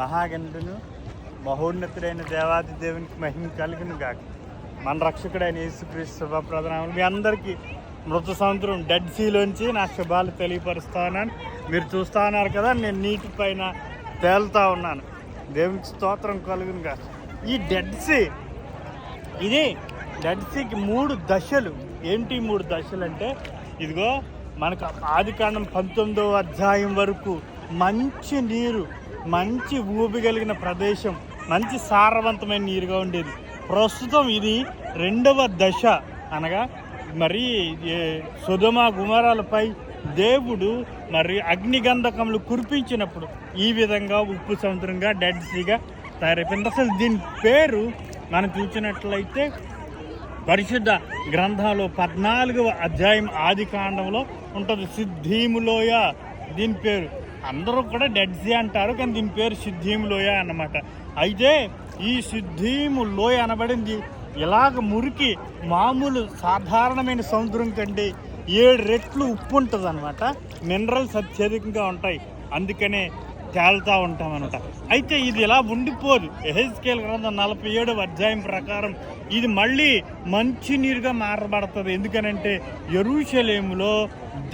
మహాగణుడును మహోన్నతుడైన దేవాది దేవునికి మహిమ కలుగును గాక. మన రక్షకుడైన యేసుక్రీస్తు శుభప్రదనామములు. మీ అందరికీ మృత సముద్రం డెడ్ సీలోంచి నా శుభాలు తెలియపరుస్తున్నాను. మీరు చూస్తూ ఉన్నారు కదా, నేను నీటి పైన తేలుతూ ఉన్నాను. దేవునికి స్తోత్రం కలుగును గాక. ఈ డెడ్ సీ, ఇది డెడ్ సీకి 3 దశలు. ఏంటి 3 దశలు అంటే, ఇదిగో మనకు ఆదికాండం 19వ అధ్యాయం వరకు మంచి నీరు, మంచి ఊబి కలిగిన ప్రదేశం, మంచి సారవంతమైన నీరుగా ఉండేది. ప్రస్తుతం ఇది 2వ దశ, అనగా మరి సొదొమ గుమరాలపై దేవుడు మరి అగ్నిగంధకములు కురిపించినప్పుడు ఈ విధంగా ఉప్పు సముద్రంగా డెడ్ సీగా తయారైపోయింది. అసలు దీని పేరు మనం చూసినట్లయితే పరిశుద్ధ గ్రంథంలో 14వ అధ్యాయం ఆదికాండంలో ఉంటుంది, సిద్ధీము లోయ. దీని పేరు అందరూ కూడా డెడ్ సీ అంటారు, కానీ దీని పేరు సిద్ధీము లోయ అన్నమాట. అయితే ఈ సిద్ధీము లోయ అనబడింది ఇలాగ మురికి మామూలు సాధారణమైన సముద్రం కంటే 7 రెట్లు ఉప్పు ఉంటుంది అనమాట. మినరల్స్ అత్యధికంగా ఉంటాయి, అందుకనే తేలుతూ ఉంటాం అనమాట. అయితే ఇది ఇలా ఉండిపోదు. యెహెజ్కేలు గ్రంథం 47వ అధ్యాయం ప్రకారం ఇది మళ్ళీ మంచి నీరుగా మారబడుతుంది. ఎందుకనంటే యెరూషలేములో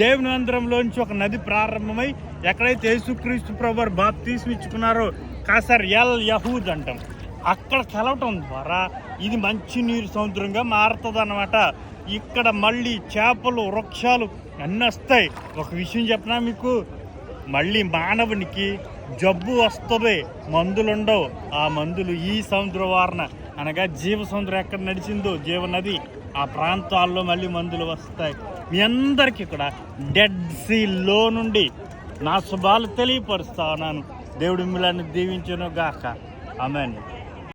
దేవుని మందిరంలోంచి ఒక నది ప్రారంభమై ఎక్కడైతే యేసుక్రీస్తు ప్రభువారు బాప్తిస్మం ఇచ్చుకున్నారో కాసర్ ఎల్ యహూద్ అంటాం, అక్కడ కలవటం ద్వారా ఇది మంచి నీరు సముద్రంగా మారుతుంది అన్నమాట. ఇక్కడ మళ్ళీ చేపలు, వృక్షాలు అన్నీ వస్తాయి. ఒక విషయం చెప్పనా మీకు, మళ్ళీ మానవునికి జబ్బు వస్తుంది, మందులు ఉండవు. ఆ మందులు ఈ సముద్ర వారణ, అనగా జీవ సముద్రం ఎక్కడ నడిచిందో జీవనది, ఆ ప్రాంతాల్లో మళ్ళీ మందులు వస్తాయి. మీ అందరికీ కూడా డెడ్ సీలో నుండి నా శుభాలు తెలియపరుస్తా ఉన్నాను. దేవుడు మిమ్మల్ని దీవించును గాక. ఆమేన్.